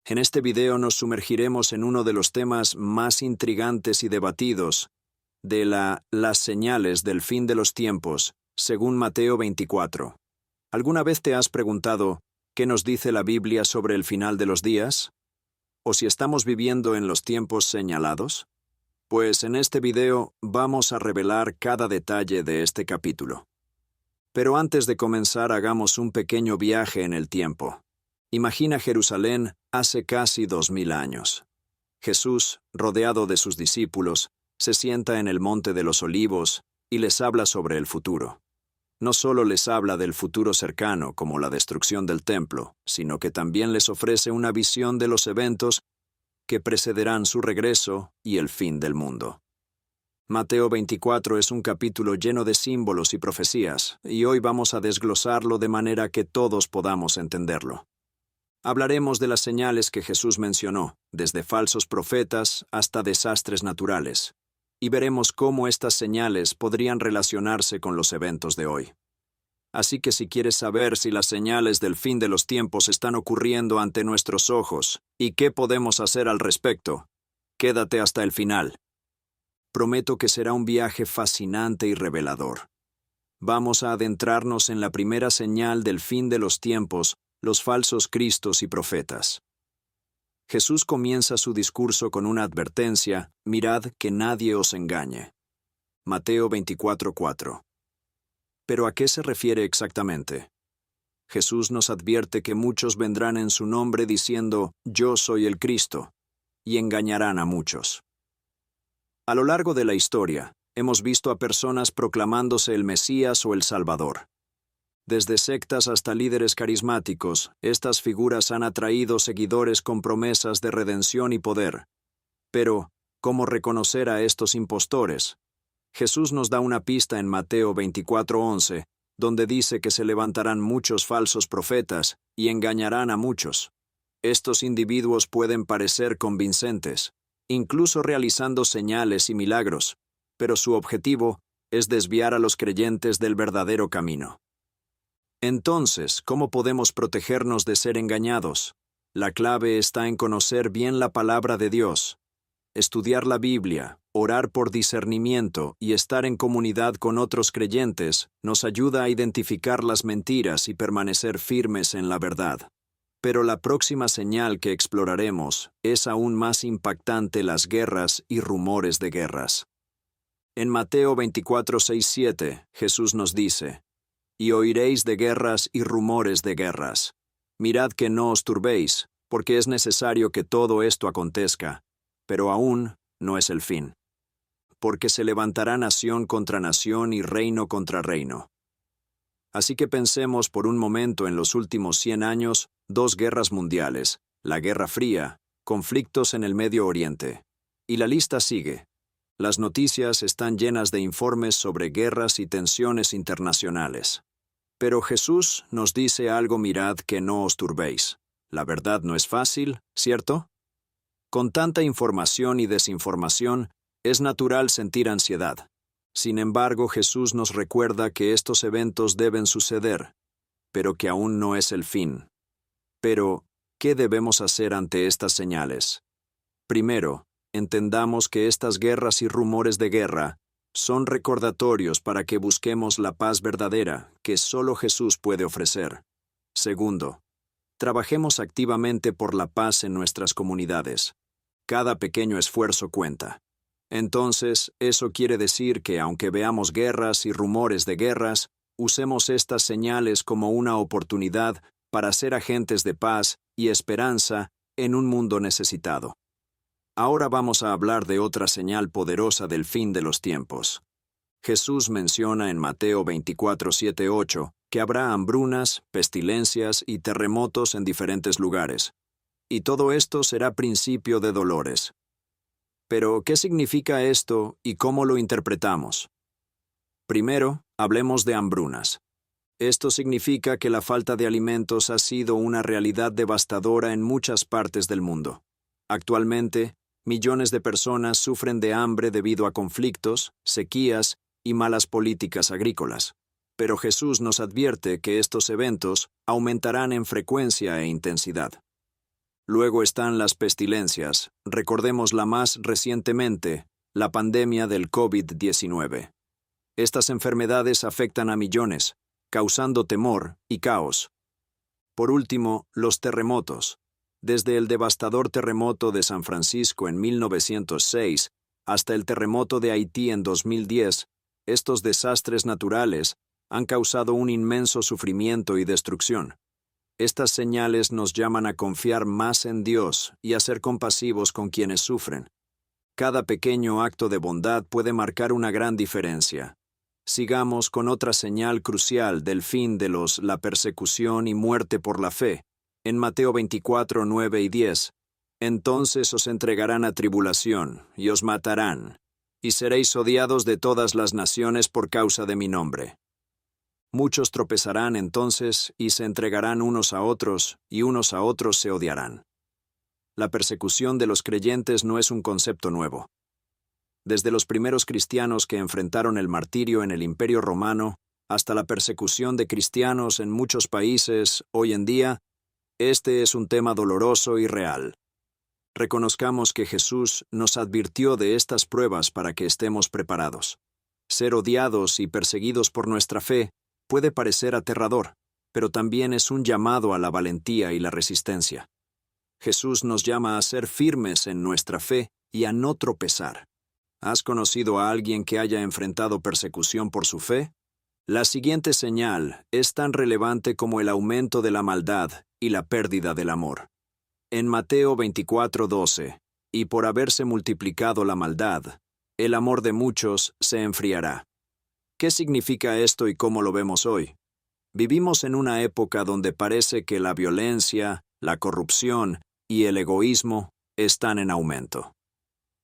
En este video nos sumergiremos en uno de los temas más intrigantes y debatidos de las señales del fin de los tiempos, según Mateo 24. ¿Alguna vez te has preguntado qué nos dice la Biblia sobre el final de los días? ¿O si estamos viviendo en los tiempos señalados? Pues en este video vamos a revelar cada detalle de este capítulo. Pero antes de comenzar, hagamos un pequeño viaje en el tiempo. Imagina Jerusalén hace casi 2000 años. Jesús, rodeado de sus discípulos, se sienta en el Monte de los Olivos y les habla sobre el futuro. No solo les habla del futuro cercano, como la destrucción del templo, sino que también les ofrece una visión de los eventos que precederán su regreso y el fin del mundo. Mateo 24 es un capítulo lleno de símbolos y profecías, y hoy vamos a desglosarlo de manera que todos podamos entenderlo. Hablaremos de las señales que Jesús mencionó, desde falsos profetas hasta desastres naturales, y veremos cómo estas señales podrían relacionarse con los eventos de hoy. Así que si quieres saber si las señales del fin de los tiempos están ocurriendo ante nuestros ojos y qué podemos hacer al respecto, quédate hasta el final. Prometo que será un viaje fascinante y revelador. Vamos a adentrarnos en la primera señal del fin de los tiempos, los falsos cristos y profetas. Jesús comienza su discurso con una advertencia: mirad que nadie os engañe. Mateo 24:4. ¿Pero a qué se refiere exactamente? Jesús nos advierte que muchos vendrán en su nombre diciendo: yo soy el Cristo, y engañarán a muchos. A lo largo de la historia, hemos visto a personas proclamándose el Mesías o el Salvador. Desde sectas hasta líderes carismáticos, estas figuras han atraído seguidores con promesas de redención y poder. Pero, ¿cómo reconocer a estos impostores? Jesús nos da una pista en Mateo 24:11, donde dice que se levantarán muchos falsos profetas y engañarán a muchos. Estos individuos pueden parecer convincentes, incluso realizando señales y milagros, pero su objetivo es desviar a los creyentes del verdadero camino. Entonces, ¿cómo podemos protegernos de ser engañados? La clave está en conocer bien la palabra de Dios, estudiar la Biblia, orar por discernimiento y estar en comunidad con otros creyentes nos ayuda a identificar las mentiras y permanecer firmes en la verdad. Pero la próxima señal que exploraremos es aún más impactante: las guerras y rumores de guerras. En Mateo 24:6-7, Jesús nos dice: y oiréis de guerras y rumores de guerras. Mirad que no os turbéis, porque es necesario que todo esto acontezca, pero aún no es el fin. Porque se levantará nación contra nación y reino contra reino. Así que pensemos por un momento en los últimos 100 años, 2 guerras mundiales, la Guerra Fría, conflictos en el Medio Oriente. Y la lista sigue. Las noticias están llenas de informes sobre guerras y tensiones internacionales. Pero Jesús nos dice algo: mirad que no os turbéis. La verdad no es fácil, ¿cierto? Con tanta información y desinformación, es natural sentir ansiedad. Sin embargo, Jesús nos recuerda que estos eventos deben suceder, pero que aún no es el fin. Pero, ¿qué debemos hacer ante estas señales? Primero, entendamos que estas guerras y rumores de guerra son recordatorios para que busquemos la paz verdadera que solo Jesús puede ofrecer. Segundo, trabajemos activamente por la paz en nuestras comunidades. Cada pequeño esfuerzo cuenta. Entonces, eso quiere decir que aunque veamos guerras y rumores de guerras, usemos estas señales como una oportunidad para ser agentes de paz y esperanza en un mundo necesitado. Ahora vamos a hablar de otra señal poderosa del fin de los tiempos. Jesús menciona en Mateo 24:7-8 que habrá hambrunas, pestilencias y terremotos en diferentes lugares. Y todo esto será principio de dolores. Pero, ¿qué significa esto y cómo lo interpretamos? Primero, hablemos de hambrunas. Esto significa que la falta de alimentos ha sido una realidad devastadora en muchas partes del mundo. Actualmente, millones de personas sufren de hambre debido a conflictos, sequías y malas políticas agrícolas. Pero Jesús nos advierte que estos eventos aumentarán en frecuencia e intensidad. Luego están las pestilencias, recordemos la más recientemente, la pandemia del COVID-19. Estas enfermedades afectan a millones, causando temor y caos. Por último, los terremotos. Desde el devastador terremoto de San Francisco en 1906 hasta el terremoto de Haití en 2010, estos desastres naturales han causado un inmenso sufrimiento y destrucción. Estas señales nos llaman a confiar más en Dios y a ser compasivos con quienes sufren. Cada pequeño acto de bondad puede marcar una gran diferencia. Sigamos con otra señal crucial del fin de la persecución y muerte por la fe. En Mateo 24, 9 y 10, entonces os entregarán a tribulación, y os matarán, y seréis odiados de todas las naciones por causa de mi nombre. Muchos tropezarán entonces, y se entregarán unos a otros, y unos a otros se odiarán. La persecución de los creyentes no es un concepto nuevo. Desde los primeros cristianos que enfrentaron el martirio en el Imperio Romano, hasta la persecución de cristianos en muchos países, hoy en día, este es un tema doloroso y real. Reconozcamos que Jesús nos advirtió de estas pruebas para que estemos preparados. Ser odiados y perseguidos por nuestra fe puede parecer aterrador, pero también es un llamado a la valentía y la resistencia. Jesús nos llama a ser firmes en nuestra fe y a no tropezar. ¿Has conocido a alguien que haya enfrentado persecución por su fe? La siguiente señal es tan relevante como el aumento de la maldad y la pérdida del amor. En Mateo 24:12, y por haberse multiplicado la maldad, el amor de muchos se enfriará. ¿Qué significa esto y cómo lo vemos hoy? Vivimos en una época donde parece que la violencia, la corrupción y el egoísmo están en aumento.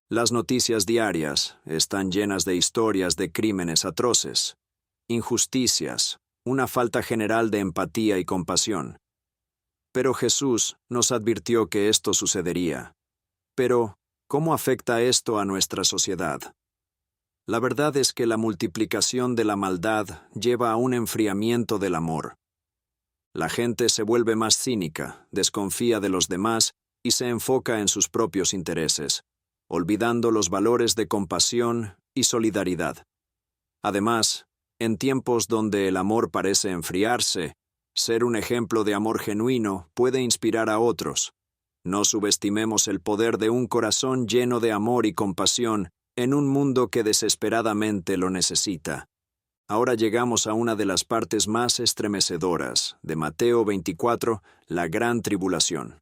Las noticias diarias están llenas de historias de crímenes atroces, injusticias, una falta general de empatía y compasión. Pero Jesús nos advirtió que esto sucedería. Pero, ¿cómo afecta esto a nuestra sociedad? La verdad es que la multiplicación de la maldad lleva a un enfriamiento del amor. La gente se vuelve más cínica, desconfía de los demás y se enfoca en sus propios intereses, olvidando los valores de compasión y solidaridad. Además, en tiempos donde el amor parece enfriarse, ser un ejemplo de amor genuino puede inspirar a otros. No subestimemos el poder de un corazón lleno de amor y compasión en un mundo que desesperadamente lo necesita. Ahora llegamos a una de las partes más estremecedoras de Mateo 24, la gran tribulación.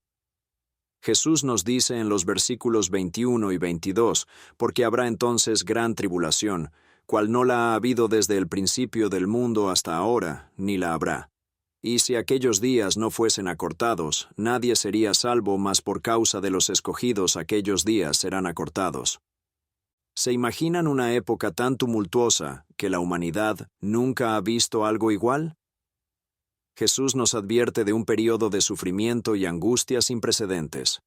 Jesús nos dice en los versículos 21 y 22, porque habrá entonces gran tribulación, cual no la ha habido desde el principio del mundo hasta ahora, ni la habrá. Y si aquellos días no fuesen acortados, nadie sería salvo, mas por causa de los escogidos aquellos días serán acortados. ¿Se imaginan una época tan tumultuosa que la humanidad nunca ha visto algo igual? Jesús nos advierte de un período de sufrimiento y angustia sin precedentes.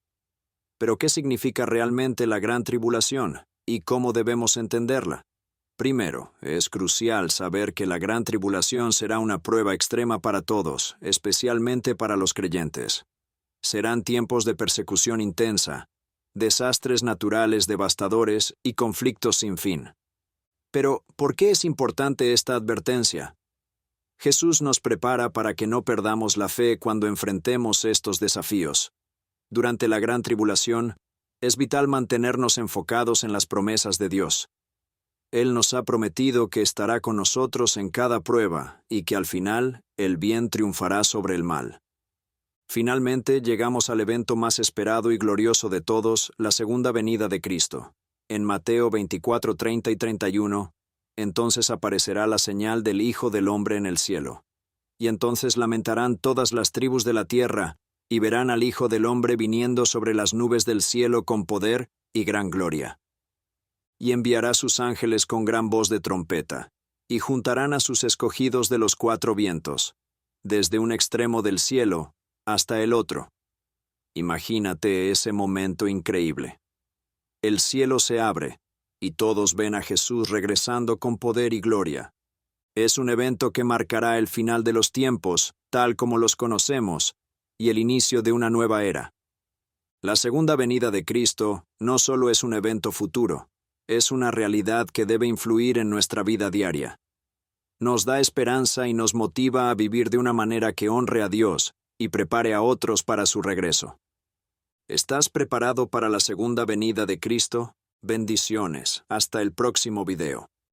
¿Pero qué significa realmente la gran tribulación y cómo debemos entenderla? Primero, es crucial saber que la gran tribulación será una prueba extrema para todos, especialmente para los creyentes. Serán tiempos de persecución intensa, desastres naturales devastadores y conflictos sin fin. Pero, ¿por qué es importante esta advertencia? Jesús nos prepara para que no perdamos la fe cuando enfrentemos estos desafíos. Durante la gran tribulación, es vital mantenernos enfocados en las promesas de Dios. Él nos ha prometido que estará con nosotros en cada prueba y que al final el bien triunfará sobre el mal. Finalmente llegamos al evento más esperado y glorioso de todos, la segunda venida de Cristo. En Mateo 24, 30 y 31, entonces aparecerá la señal del Hijo del Hombre en el cielo. Y entonces lamentarán todas las tribus de la tierra, y verán al Hijo del Hombre viniendo sobre las nubes del cielo con poder y gran gloria. Y enviará sus ángeles con gran voz de trompeta, y juntarán a sus escogidos de los cuatro vientos, desde un extremo del cielo hasta el otro. Imagínate ese momento increíble. El cielo se abre, y todos ven a Jesús regresando con poder y gloria. Es un evento que marcará el final de los tiempos, tal como los conocemos, y el inicio de una nueva era. La segunda venida de Cristo no solo es un evento futuro, es una realidad que debe influir en nuestra vida diaria. Nos da esperanza y nos motiva a vivir de una manera que honre a Dios y prepare a otros para su regreso. ¿Estás preparado para la segunda venida de Cristo? Bendiciones. Hasta el próximo video.